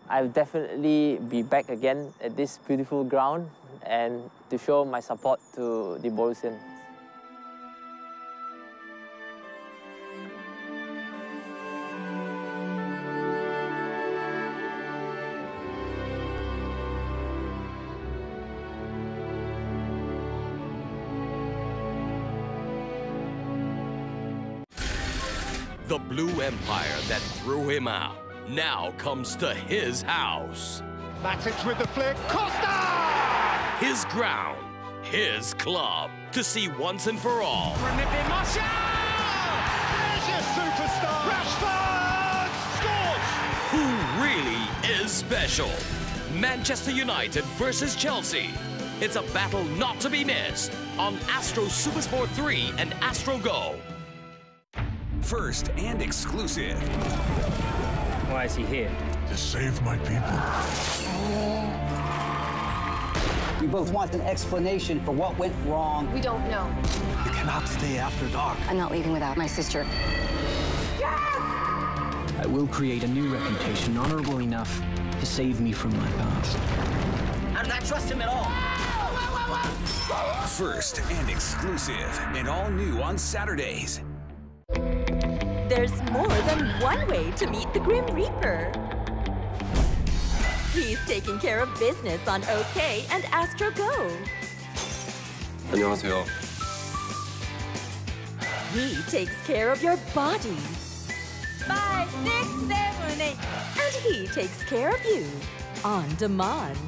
I'll definitely be back again at this beautiful ground and to show my support to the Borussians. The Blue Empire that threw him out now comes to his house. Matic with the flick. Costa! His ground, his club, to see once and for all. Felipe Martial! There's your superstar! Rashford scores! Who really is special? Manchester United versus Chelsea. It's a battle not to be missed on Astro Supersport 3 and Astro Go. First and exclusive. Why is he here? To save my people. We both want an explanation for what went wrong. We don't know. You cannot stay after dark. I'm not leaving without my sister. I will create a new reputation honorable enough to save me from my past. How did I trust him at all? First and exclusive, and all new on Saturdays. There's more than one way to meet the Grim Reaper. He's taking care of business on OK and Astro Go. 안녕하세요. He takes care of your body. 5, 6, 7, 8. And he takes care of you on demand.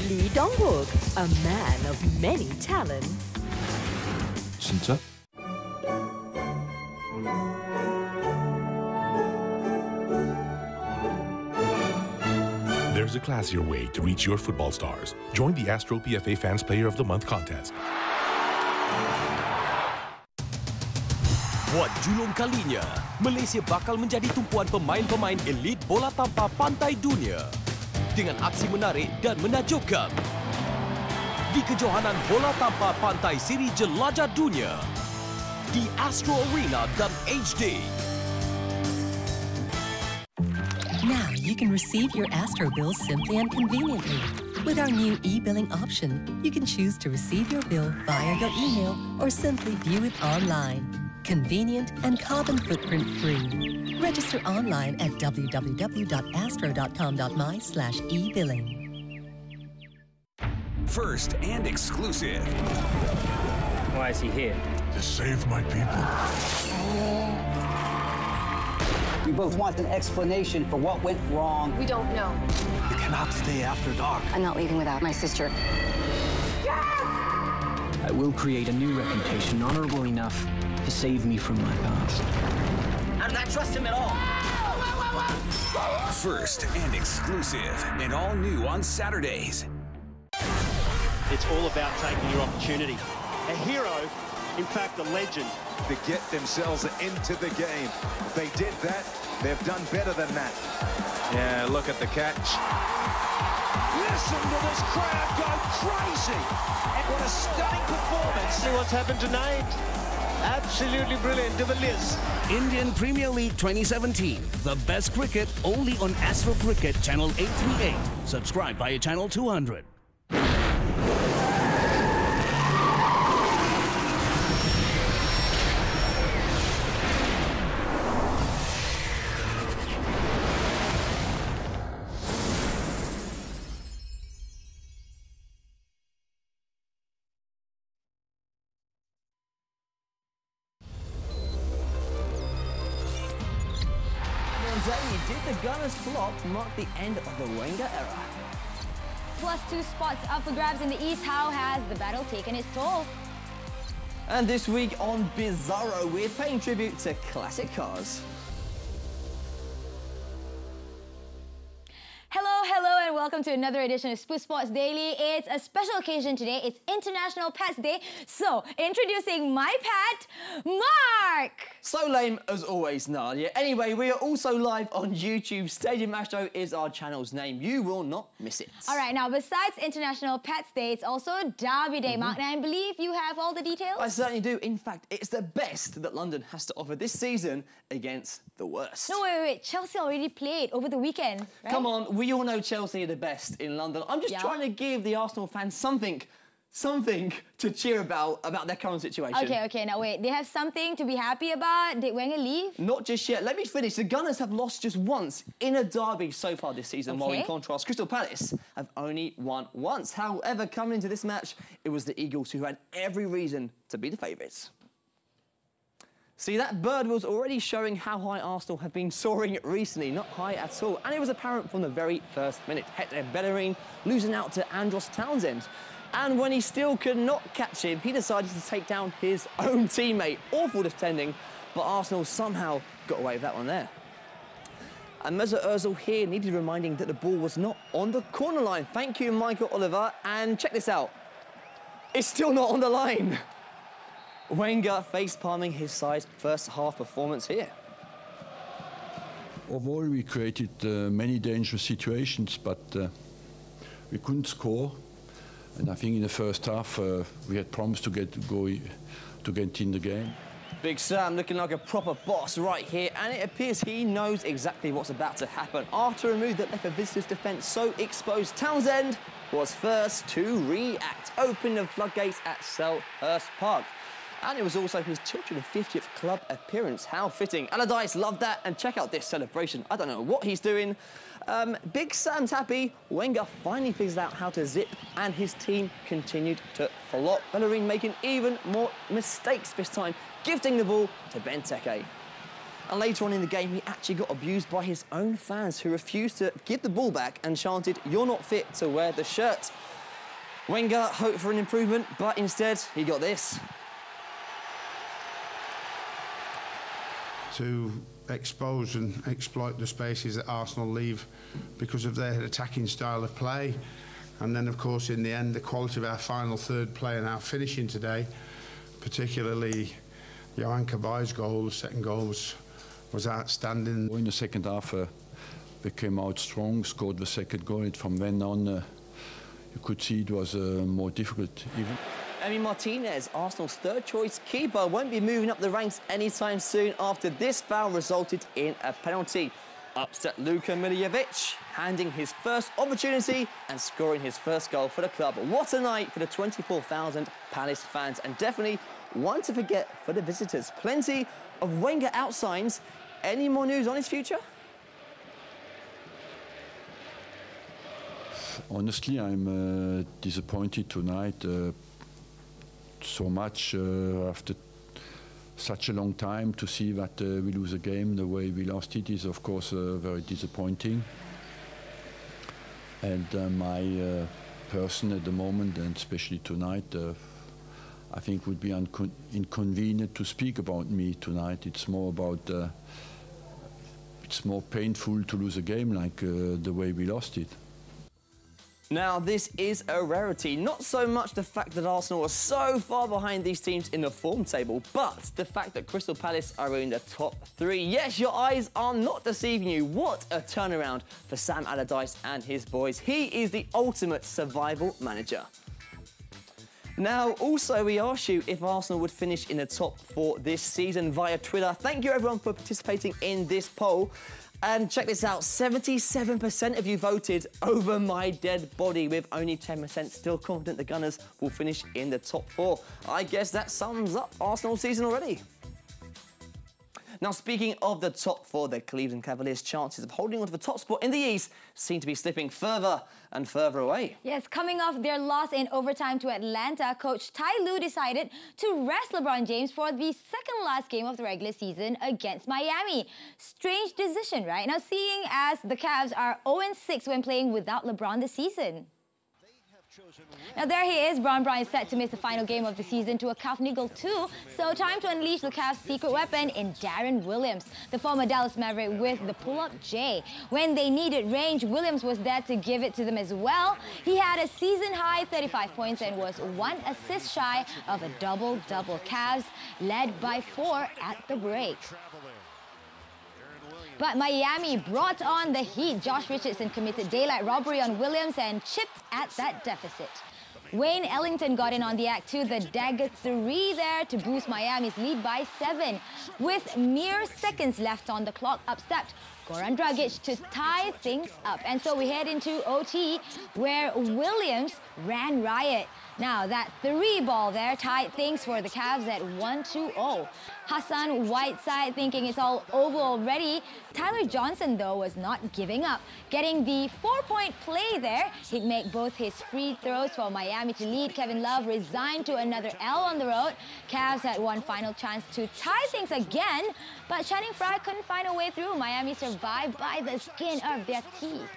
Lee Dong-wook, a man of many talents. 진짜? There's a classier way to reach your football stars. Join the Astro PFA Fans Player of the Month contest. Buat julung kalinya, Malaysia bakal menjadi tumpuan pemain-pemain elit bola tampar pantai dunia dengan aksi menarik dan menakjubkan di kejohanan bola tampar pantai siri jelajah dunia di Astro Arena dan HD. Now you can receive your Astro bills simply and conveniently. With our new e-billing option, you can choose to receive your bill via your email or simply view it online. Convenient and carbon footprint free. Register online at www.astro.com.my/e-billing. First and exclusive. Why is he here? To save my people. We both want an explanation for what went wrong. We don't know. You cannot stay after dark. I'm not leaving without my sister. I will create a new reputation honorable enough to save me from my past. How did I trust him at all? First and exclusive, and all new on Saturdays. It's all about taking your opportunity. A hero, in fact a legend. To get themselves into the game. If they did that, they've done better than that. Yeah, look at the catch. Listen to this crowd go crazy. What a stunning performance. See what's happened tonight. Absolutely brilliant. De Villiers. Indian Premier League 2017. The best cricket only on Astro Cricket Channel 838. Subscribe via Channel 200. Did the Gunners' flop mark the end of the Wenger era? Plus 2 spots up for grabs in the East. How has the battle taken its toll? And this week on Bizarro, we're paying tribute to classic cars. Hello, hello, and welcome to another edition of Spoo Sports Daily. It's a special occasion today. It's International Pets Day. So, introducing my pet, Mark! So lame as always, Nadia. Anyway, we are also live on YouTube. Stadium Astro is our channel's name. You will not miss it. All right, now besides International Pets Day, it's also Derby Day, Mark, and I believe you have all the details? I certainly do. In fact, it's the best that London has to offer this season against the worst. No, wait. Chelsea already played over the weekend, right? Come on, we all know Chelsea are the best in London. I'm just trying to give the Arsenal fans something to cheer about their current situation. Okay, now wait. They have something to be happy about? Did Wenger leave? Not just yet. Let me finish. The Gunners have lost just once in a derby so far this season, while in contrast, Crystal Palace have only won once. However, coming into this match, it was the Eagles who had every reason to be the favourites. See, that bird was already showing how high Arsenal have been soaring recently, not high at all. And it was apparent from the very first minute. Hector Bellerin losing out to Andros Townsend. And when he still could not catch him, he decided to take down his own teammate. Awful defending, but Arsenal somehow got away with that one there. And Mesut Ozil here needed reminding that the ball was not on the corner line. Thank you, Michael Oliver. And check this out. It's still not on the line. Wenger face-palming his side's first half performance here. Overall, we created many dangerous situations, but we couldn't score. And I think in the first half, we had promised to get in the game. Big Sam looking like a proper boss right here, and it appears he knows exactly what's about to happen. After a move that left the visitors' defence so exposed, Townsend was first to react, opening the floodgates at Selhurst Park. And it was also his 250th club appearance. How fitting. Allardyce loved that, and check out this celebration. I don't know what he's doing. Big Sam's happy. Wenger finally figures out how to zip, and his team continued to flop. Bellerin making even more mistakes this time, gifting the ball to Benteke. And later on in the game, he actually got abused by his own fans, who refused to give the ball back and chanted, "You're not fit to wear the shirt." Wenger hoped for an improvement, but instead he got this. To expose and exploit the spaces that Arsenal leave because of their attacking style of play. And then, of course, in the end, the quality of our final third play and our finishing today, particularly Johan Kabai's goal, the second goal, was outstanding. In the second half, we came out strong, scored the second goal, and from then on, you could see it was more difficult even. Emi Martinez, Arsenal's third-choice keeper, won't be moving up the ranks anytime soon after this foul resulted in a penalty. Upset Luka Milivojevic, handing his first opportunity and scoring his first goal for the club. What a night for the 24,000 Palace fans, and definitely one to forget for the visitors. Plenty of Wenger out signs. Any more news on his future? Honestly, I'm disappointed tonight. So much after such a long time to see that we lose a game the way we lost it is, of course, very disappointing. And my person at the moment, and especially tonight, I think would be inconvenient to speak about me tonight. It's more about, it's more painful to lose a game like the way we lost it. Now, this is a rarity. Not so much the fact that Arsenal are so far behind these teams in the form table, but the fact that Crystal Palace are in the top three. Yes, your eyes are not deceiving you. What a turnaround for Sam Allardyce and his boys. He is the ultimate survival manager. Now, also, we asked you if Arsenal would finish in the top four this season via Twitter. Thank you, everyone, for participating in this poll. And check this out, 77% of you voted over my dead body, with only 10% still confident the Gunners will finish in the top four. I guess that sums up Arsenal's season already. Now, speaking of the top four, the Cleveland Cavaliers' chances of holding on to the top spot in the East seem to be slipping further and further away. Yes, coming off their loss in overtime to Atlanta, coach Ty Lue decided to rest LeBron James for the second last game of the regular season against Miami. Strange decision, right? Now, seeing as the Cavs are 0-6 when playing without LeBron this season. Now there he is. Brown is set to miss the final game of the season to a calf niggle too. So time to unleash the Cavs' secret weapon in Darren Williams, the former Dallas Maverick with the pull-up J. When they needed range, Williams was there to give it to them as well. He had a season-high 35 points and was 1 assist shy of a double-double. Cavs led by 4 at the break. But Miami brought on the heat. Josh Richardson committed daylight robbery on Williams and chipped at that deficit. Wayne Ellington got in on the act too, the dagger 3 there to boost Miami's lead by 7. With mere seconds left on the clock, up stepped Goran Dragic to tie things up. And so we head into OT, where Williams ran riot. Now, that 3 ball there tied things for the Cavs at 1-2-0. Hassan Whiteside thinking it's all over already. Tyler Johnson, though, was not giving up. Getting the 4-point play there, he'd make both his free throws for Miami to lead. Kevin Love resigned to another L on the road. Cavs had one final chance to tie things again, but Channing Frye couldn't find a way through. Miami survived by the skin of their teeth.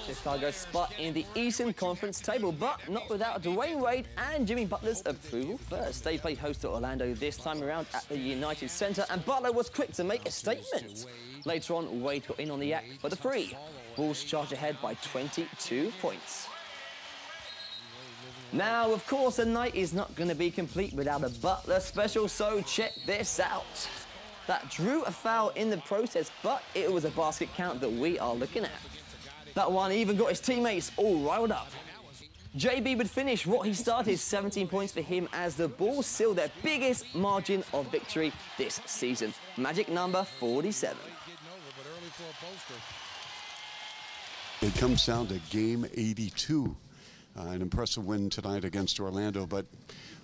Chicago's spot in the Eastern Conference table, but not without Dwayne Wade and Jimmy Butler's approval first. They played host to Orlando this time around at the United Center, and Butler was quick to make a statement. Later on, Wade got in on the act for the 3. Bulls charge ahead by 22 points. Now, of course, the night is not going to be complete without a Butler special, so check this out. That drew a foul in the process, but it was a basket count that we are looking at. That one even got his teammates all riled up. JB would finish what he started, 17 points for him as the Bulls seal their biggest margin of victory this season. Magic number 47. It comes down to game 82. An impressive win tonight against Orlando, but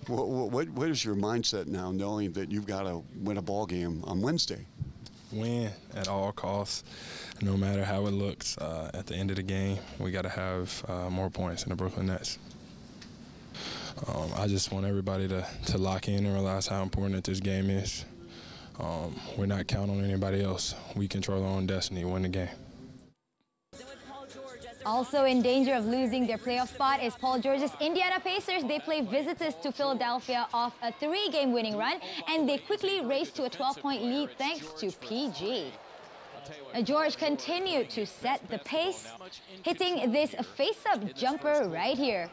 what is your mindset now knowing that you've got to win a ball game on Wednesday? Win at all costs, no matter how it looks. At the end of the game, we got to have more points than the Brooklyn Nets. I just want everybody to lock in and realize how important this game is. We're not counting on anybody else. We control our own destiny, win the game. Also in danger of losing their playoff spot is Paul George's Indiana Pacers. They play visitors to Philadelphia off a 3-game winning run, and they quickly raced to a 12-point lead thanks to PG. George continued to set the pace, hitting this face-up jumper right here.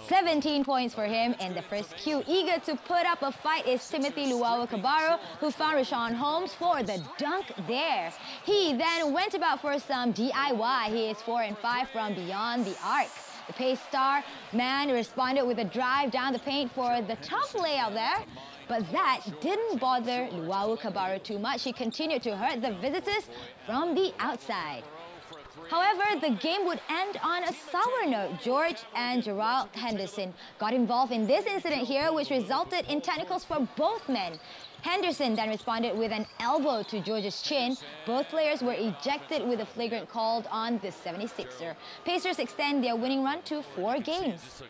17 points for him in the first Q. Eager to put up a fight is Timothy Luwawu-Cabarrot, who found Rashawn Holmes for the dunk there. He then went about for some DIY. He is 4 and 5 from beyond the arc. The pace star man responded with a drive down the paint for the tough layout there. But that didn't bother Luwawu-Cabarrot too much. He continued to hurt the visitors from the outside. However, the game would end on a sour note. George and Gerald Henderson got involved in this incident here, which resulted in technicals for both men. Henderson then responded with an elbow to George's chin. Both players were ejected with a flagrant called on the 76er. Pacers extend their winning run to 4 games.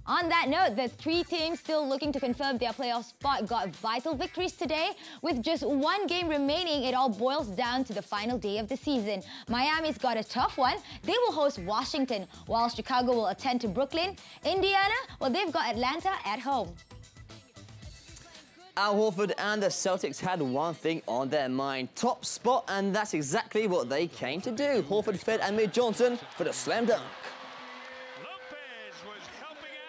On that note, the 3 teams still looking to confirm their playoff spot got vital victories today. With just 1 game remaining, it all boils down to the final day of the season. Miami's got a tough one. They will host Washington, while Chicago will attend to Brooklyn. Indiana, well, they've got Atlanta at home. Al Horford and the Celtics had one thing on their mind, top spot, and that's exactly what they came to do. Horford fed Amir Johnson for the slam dunk.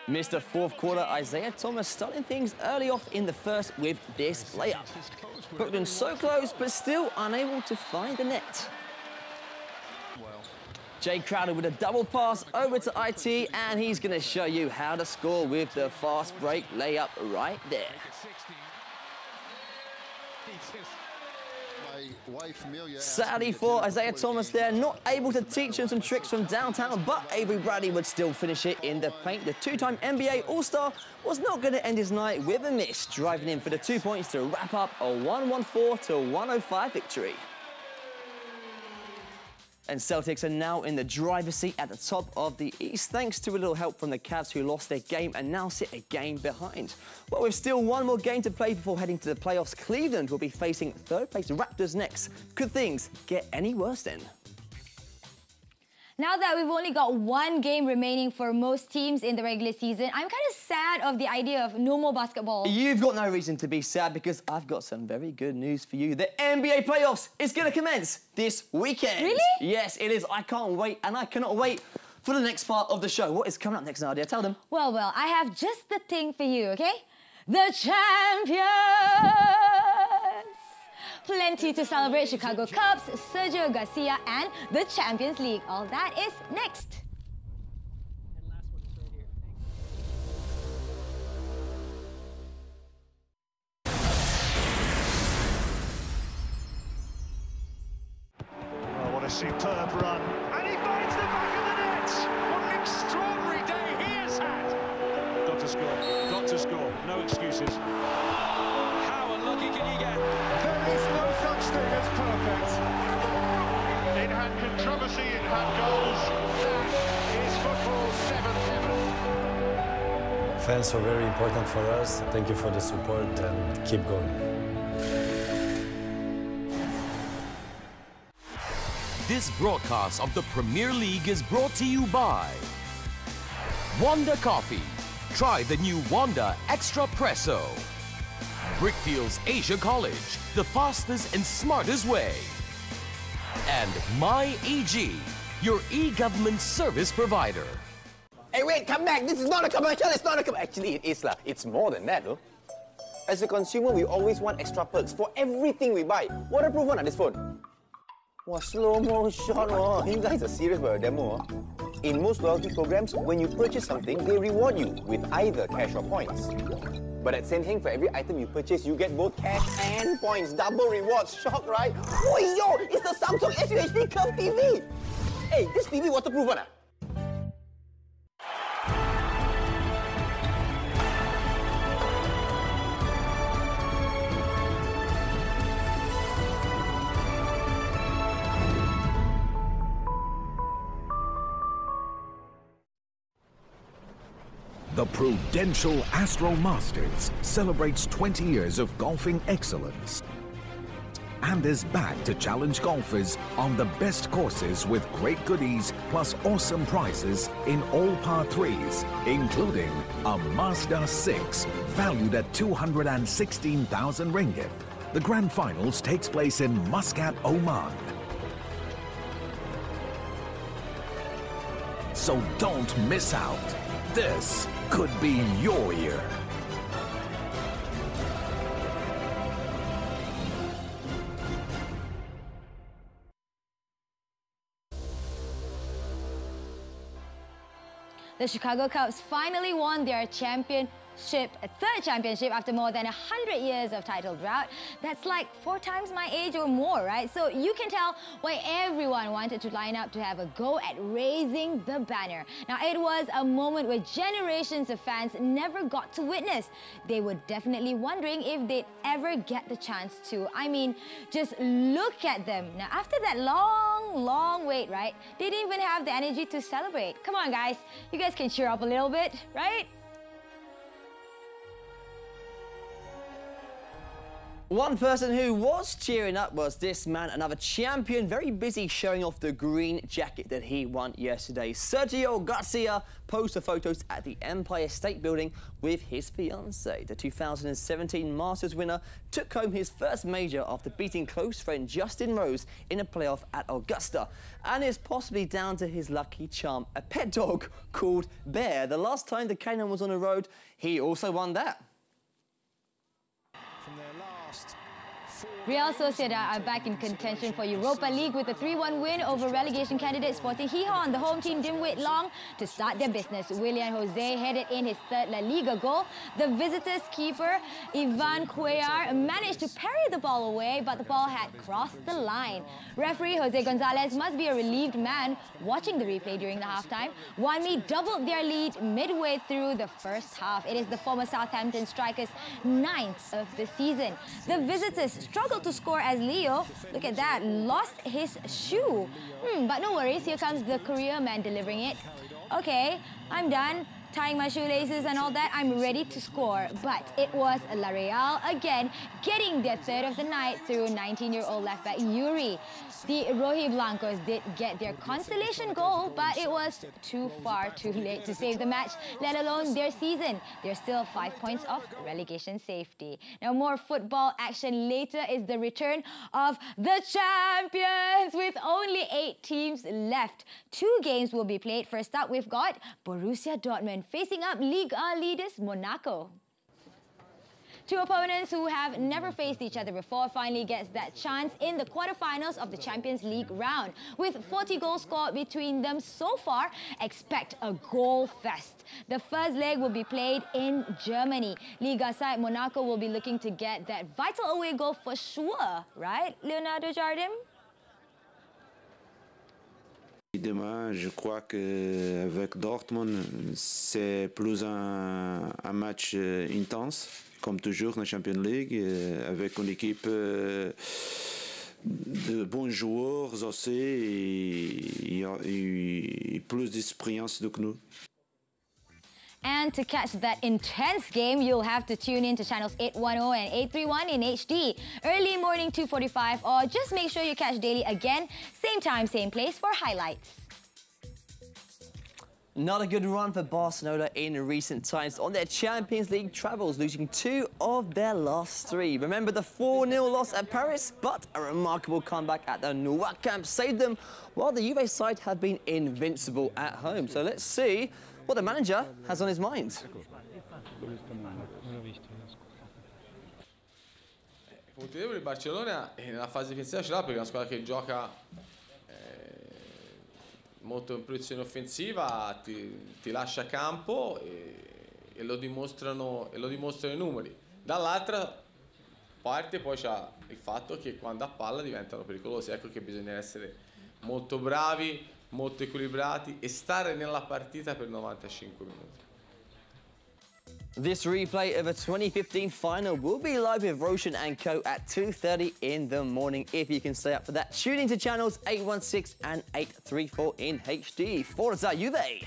Mr. Fourth quarter, Isaiah Thomas starting things early off in the first with this layup. Brooklyn so close, but still unable to find the net. Jay Crowder with a double pass over to IT, and he's going to show you how to score with the fast break layup right there. Sadly for Isaiah Thomas there, not able to teach him some tricks from downtown, but Avery Bradley would still finish it in the paint. The 2-time NBA All-Star was not going to end his night with a miss, driving in for the 2 points to wrap up a 114-105 victory. And Celtics are now in the driver's seat at the top of the East, thanks to a little help from the Cavs, who lost their game and now sit a game behind. Well, with still one more game to play before heading to the playoffs, Cleveland will be facing third-place Raptors next. Could things get any worse then? Now that we've only got one game remaining for most teams in the regular season, I'm kind of sad of the idea of no more basketball. You've got no reason to be sad, because I've got some very good news for you. The NBA playoffs is going to commence this weekend. Really? Yes, it is. I can't wait, and I cannot wait for the next part of the show. What is coming up next, Nadia? Tell them. Well, I have just the thing for you, okay? The champions! Plenty to celebrate: Chicago Cubs, Sergio Garcia, and the Champions League. All that is next. Oh, what a superb run. And he finds the back of the net! What an extraordinary day he has had! Got to score. Got to score. No excuses. How unlucky can you get? There is no such thing as perfect. It had controversy, it had goals. That is football's seventh heaven. Fans are very important for us. Thank you for the support and keep going. This broadcast of the Premier League is brought to you by Wanda Coffee. Try the new Wanda Extra Presso. Brickfields Asia College, the fastest and smartest way. And MyEG, your e-government service provider. Hey, wait, come back. This is not a commercial. It's not a commercial. Actually, it is lah. It's more than that, though. As a consumer, we always want extra perks for everything we buy. Waterproof one on this phone. Wow, slow-mo shot. Oh, you guys are serious about a demo. In most loyalty programs, when you purchase something, they reward you with either cash or points. But at Senheng, for every item you purchase, you get both cash and points. Double rewards. Shock, right? Oh, yo! It's the Samsung SUHD Curve TV! Hey, this TV waterproof one, ah? The Prudential Astro Masters celebrates 20 years of golfing excellence and is back to challenge golfers on the best courses with great goodies plus awesome prizes in all par 3s, including a Mazda 6 valued at 216,000 ringgit. The grand finals takes place in Muscat, Oman. So don't miss out. This could be your year. The Chicago Cubs finally won their third championship after more than 100 years of title drought. That's like 4 times my age or more, right? So you can tell why everyone wanted to line up to have a go at raising the banner. Now, it was a moment where generations of fans never got to witness. They were definitely wondering if they'd ever get the chance to. I mean, just look at them. Now, after that long wait, right? They didn't even have the energy to celebrate. Come on, guys. You guys can cheer up a little bit, right? One person who was cheering up was this man, another champion, very busy showing off the green jacket that he won yesterday. Sergio Garcia posted photos at the Empire State Building with his fiancée. The 2017 Masters winner took home his first major after beating close friend Justin Rose in a playoff at Augusta. And it's possibly down to his lucky charm, a pet dog called Bear. The last time the canine was on the road, he also won that. Real Sociedad are back in contention for Europa League with a 3-1 win over relegation candidate Sporting Gijón. The home team didn't wait long to start their business. Willian Jose headed in his third La Liga goal. The visitors' keeper, Ivan Cuellar, managed to parry the ball away, but the ball had crossed the line. Referee Jose Gonzalez must be a relieved man watching the replay during the halftime. Wanmi doubled their lead midway through the first half. It is the former Southampton strikers' 9th of the season. The visitors struggled to score as Leo, look at that, lost his shoe. But no worries, here comes the career man delivering it. Okay, I'm done tying my shoelaces and all that. I'm ready to score. But it was La Real again, getting their third of the night through 19-year-old left back Yuri. The Rojiblancos did get their consolation goal, but it was too late to save the match, let alone their season. They're still 5 points off relegation safety. Now, more football action later is the return of the champions with only 8 teams left. 2 games will be played. First up, we've got Borussia Dortmund facing up Liga leaders Monaco. 2 opponents who have never faced each other before finally gets that chance in the quarterfinals of the Champions League round. With 40 goals scored between them so far, expect a goal fest. The first leg will be played in Germany. Liga side Monaco will be looking to get that vital away goal for sure, right, Leonardo Jardim? Demain, je crois qu'avec Dortmund, c'est plus un match intense, comme toujours dans la Champions League, avec une équipe de bons joueurs aussi et plus d'expérience que nous. And to catch that intense game, you'll have to tune in to channels 810 and 831 in HD. Early morning 2:45, or just make sure you catch daily again, same time, same place for highlights. Not a good run for Barcelona in recent times on their Champions League travels, losing 2 of their last 3. Remember the 4-0 loss at Paris, but a remarkable comeback at the Nou Camp saved them, while the Juve side have been invincible at home. So let's see what the manager has on his mind. Il punto debole il Barcellona nella fase difensiva ce l'ha perché è una squadra che gioca molto in posizione offensiva, ti lascia campo e lo dimostrano i numeri. Dall'altra parte poi c'ha il fatto che quando a palla diventano pericolosi. Ecco che bisogna essere molto bravi, molto equilibrati e stare nella partita per 95 minuti. This replay of a 2015 final will be live with Roshan and Co at 2:30 in the morning. If you can stay up for that, tune into channels 816 and 834 in HD. Forza Juve!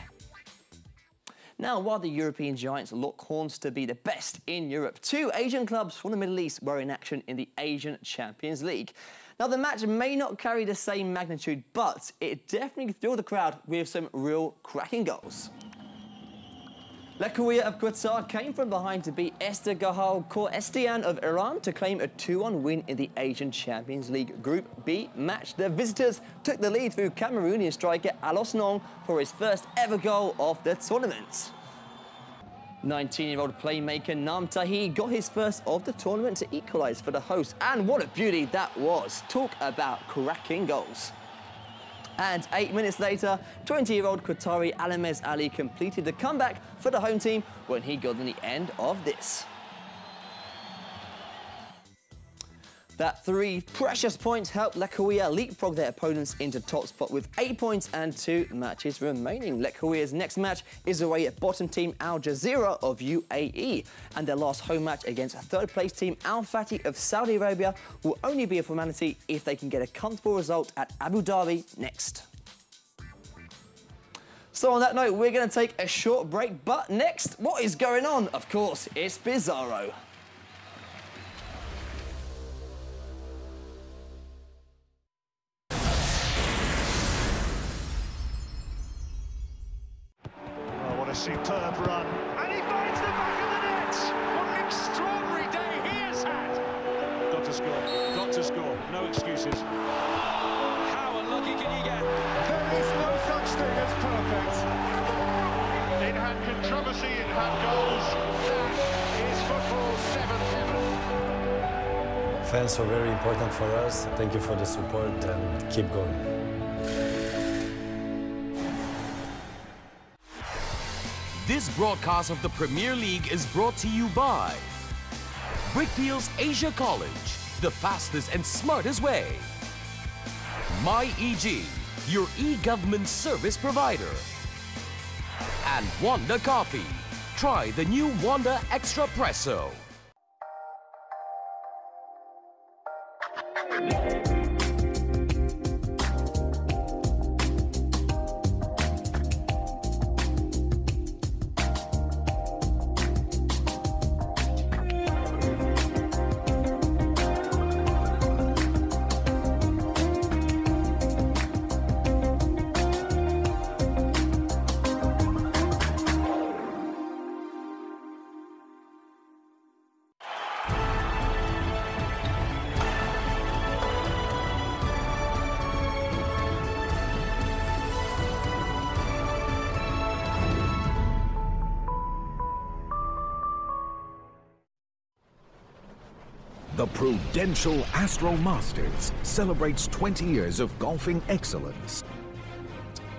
Now, while the European giants look horns to be the best in Europe, 2 Asian clubs from the Middle East were in action in the Asian Champions League. Now, the match may not carry the same magnitude, but it definitely thrilled the crowd with some real cracking goals. Lekaouia of Qatar came from behind to beat Estian of Iran to claim a 2-1 win in the Asian Champions League Group B match. The visitors took the lead through Cameroonian striker Alos Nong for his first ever goal of the tournament. 19-year-old playmaker Nam Tahi got his first of the tournament to equalise for the hosts, and what a beauty that was. Talk about cracking goals. And 8 minutes later, 20-year-old Qatari Alamez Ali completed the comeback for the home team when he got on the end of this. That 3 precious points helped Lekaouia leapfrog their opponents into top spot with 8 points and 2 matches remaining. Lekouia's next match is away at bottom team Al Jazeera of UAE, and their last home match against third-place team Al Fatih of Saudi Arabia will only be a formality if they can get a comfortable result at Abu Dhabi next. So on that note, we're going to take a short break, but next, what is going on? Of course, it's Bizarro. Superb run, and he finds the back of the net. What an extraordinary day he has had. Got to score, no excuses. How unlucky can you get? There is no such thing as perfect. It had controversy, it had goals. That is football's 7th heaven. Fans are very important for us. Thank you for the support and keep going. This broadcast of the Premier League is brought to you by Brickfields Asia College, the fastest and smartest way. MyEG, your e-government service provider. And Wanda Coffee. Try the new Wanda Extra Presso. The Prudential Astro Masters celebrates 20 years of golfing excellence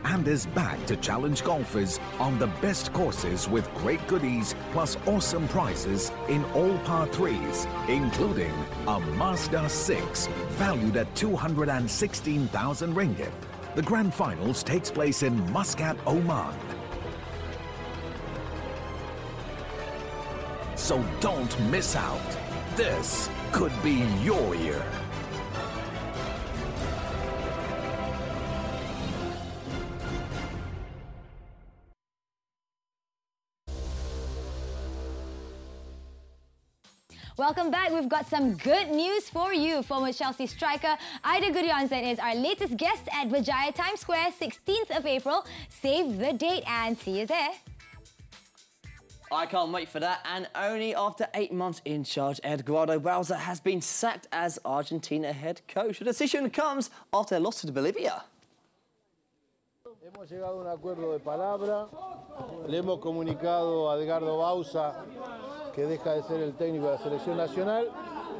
and is back to challenge golfers on the best courses with great goodies plus awesome prizes in all par 3s, including a Mazda 6 valued at 216,000 ringgit. The Grand Finals takes place in Muscat, Oman. So don't miss out. This could be your year. Welcome back. We've got some good news for you. Former Chelsea striker Aida Gudjonsen is our latest guest at Vijaya Times Square, 16th of April. Save the date and see you there. I can't wait for that, and only after 8 months in charge, Eduardo Bauza has been sacked as Argentina head coach. The decision comes after a loss to Bolivia. Hemos llegado a un acuerdo de palabra, le hemos comunicado a Edgardo Bauza que deja de ser el técnico de la selección nacional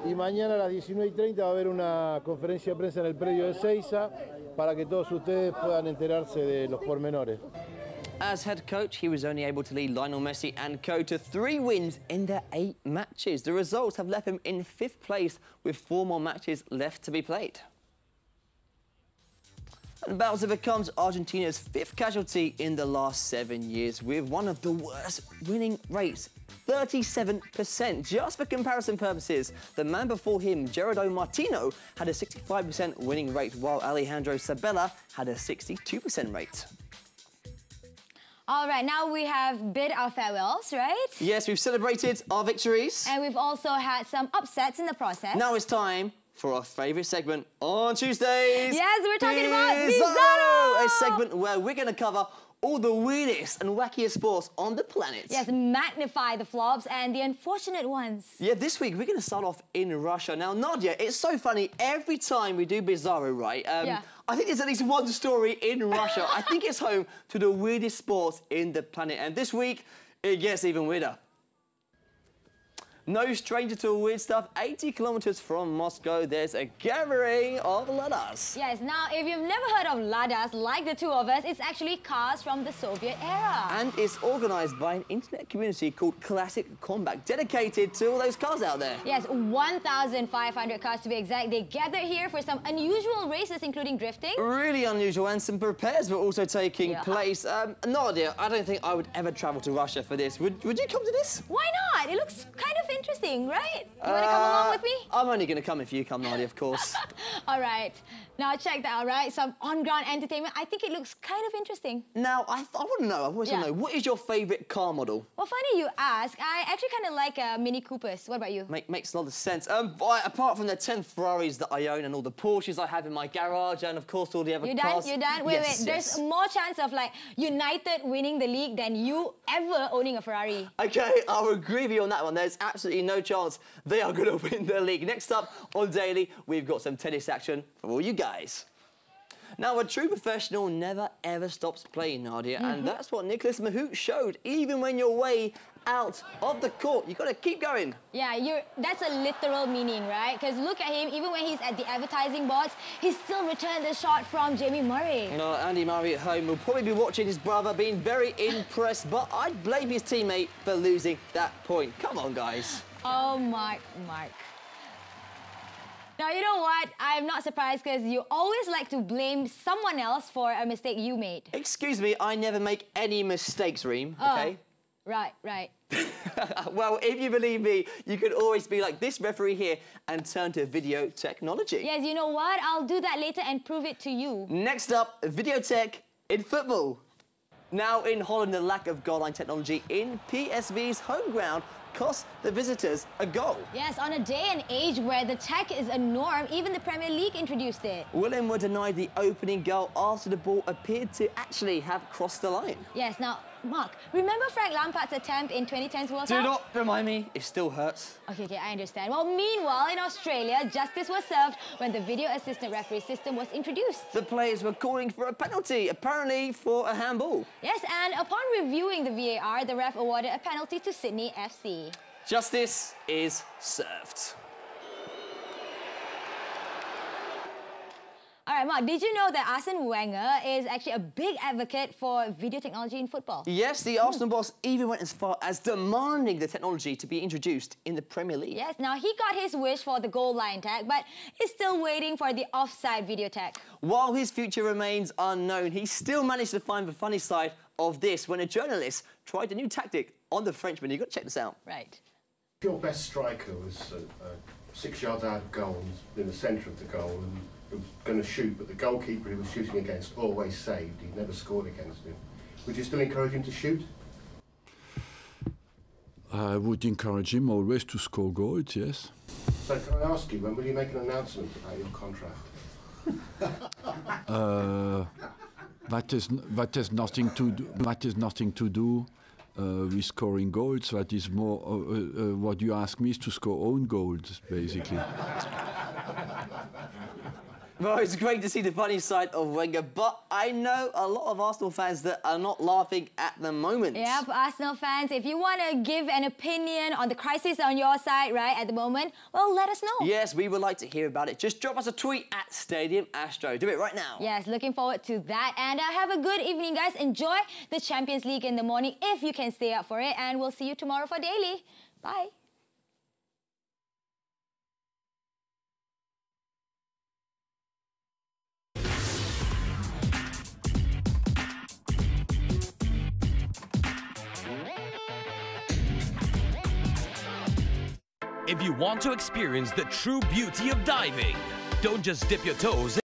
y mañana a las 19:30 va a haber una conferencia de prensa en el predio de Seiza para que todos ustedes puedan enterarse de los pormenores. As head coach, he was only able to lead Lionel Messi and co to 3 wins in their 8 matches. The results have left him in 5th place with 4 more matches left to be played. And Bauza becomes Argentina's 5th casualty in the last 7 years with one of the worst winning rates, 37%. Just for comparison purposes, the man before him, Gerardo Martino, had a 65% winning rate while Alejandro Sabella had a 62% rate. All right, now we have bid our farewells, right? Yes, we've celebrated our victories. And we've also had some upsets in the process. Now it's time for our favourite segment on Tuesdays. Yes, we're talking about Bizarro! A segment where we're going to cover all the weirdest and wackiest sports on the planet. Yes, magnify the flops and the unfortunate ones. Yeah, this week we're going to start off in Russia. Now, Nadia, it's so funny. Every time we do Bizarro, right? Yeah. I think there's at least one story in Russia. I think it's home to the weirdest sports in the planet. And this week, it gets even weirder. No stranger to weird stuff, 80 kilometers from Moscow, there's a gathering of Ladas. Yes, now if you've never heard of Ladas, like the two of us, it's actually cars from the Soviet era. And it's organised by an internet community called Classic Combat, dedicated to all those cars out there. Yes, 1,500 cars to be exact. They gathered here for some unusual races, including drifting. Really unusual, and some repairs were also taking place. Nadia, I don't think I would ever travel to Russia for this. Would you come to this? Why not? It looks kind of interesting, right? You want to come along with me? I'm only going to come if you come, Nadia, of course. All right. Now check that out, right? Some on-ground entertainment. I think it looks kind of interesting. Now, I want to know, I always want to know, what is your favourite car model? Well, funny you ask. I actually kind of like Mini Coopers. What about you? Makes a lot of sense. Apart from the 10 Ferraris that I own and all the Porsches I have in my garage and, of course, all the other cars... You're done? Wait. There's more chance of, like, United winning the league than you ever owning a Ferrari. OK, I'll agree with you on that one. There's absolutely no chance they are going to win the league. Next up on Daily, we've got some tennis action for all you guys. Now, a true professional never, ever stops playing, Nadia, and that's what Nicholas Mahut showed. Even when you're way out of the court, you've got to keep going. Yeah, that's a literal meaning, right? Because look at him, even when he's at the advertising boards, he still returned the shot from Jamie Murray. No, Andy Murray at home will probably be watching his brother being very impressed, but I'd blame his teammate for losing that point. Come on, guys. Oh, Mark. Now, you know what? I'm not surprised because you always like to blame someone else for a mistake you made. Excuse me, I never make any mistakes, Reem, OK? Right. Well, if you believe me, you could always be like this referee here and turn to video technology. Yes, you know what? I'll do that later and prove it to you. Next up, video tech in football. Now in Holland, the lack of goal line technology in PSV's home ground cost the visitors a goal. Yes, on a day and age where the tech is a norm, even the Premier League introduced it. Willem were denied the opening goal after the ball appeared to actually have crossed the line. Yes, now, Mark, remember Frank Lampard's attempt in 2010's World Cup? Do not remind me, it still hurts. Okay, I understand. Well, meanwhile, in Australia, justice was served when the video assistant referee system was introduced. The players were calling for a penalty, apparently for a handball. Yes, and upon reviewing the VAR, the ref awarded a penalty to Sydney FC. Justice is served. All right, Mark, did you know that Arsene Wenger is actually a big advocate for video technology in football? Yes, the Arsenal boss even went as far as demanding the technology to be introduced in the Premier League. Yes, now he got his wish for the goal line tag, but he's still waiting for the offside video tag. While his future remains unknown, he still managed to find the funny side of this when a journalist tried a new tactic on the Frenchman. You've got to check this out. Right. If your best striker was 6 yards out of goal and in the centre of the goal and was going to shoot, but the goalkeeper he was shooting against always saved, he'd never scored against him, would you still encourage him to shoot? I would encourage him always to score goals, yes. So can I ask you, when will you make an announcement about your contract? That has nothing to do with scoring goals. That is more what you ask me is to score own goals, basically. Well, it's great to see the funny side of Wenger, but I know a lot of Arsenal fans that are not laughing at the moment. Yep, Arsenal fans, if you want to give an opinion on the crisis on your side, right, at the moment, well, let us know. Yes, we would like to hear about it. Just drop us a tweet at Stadium Astro. Do it right now. Yes, looking forward to that. And have a good evening, guys. Enjoy the Champions League in the morning if you can stay up for it. And we'll see you tomorrow for Daily. Bye. If you want to experience the true beauty of diving, don't just dip your toes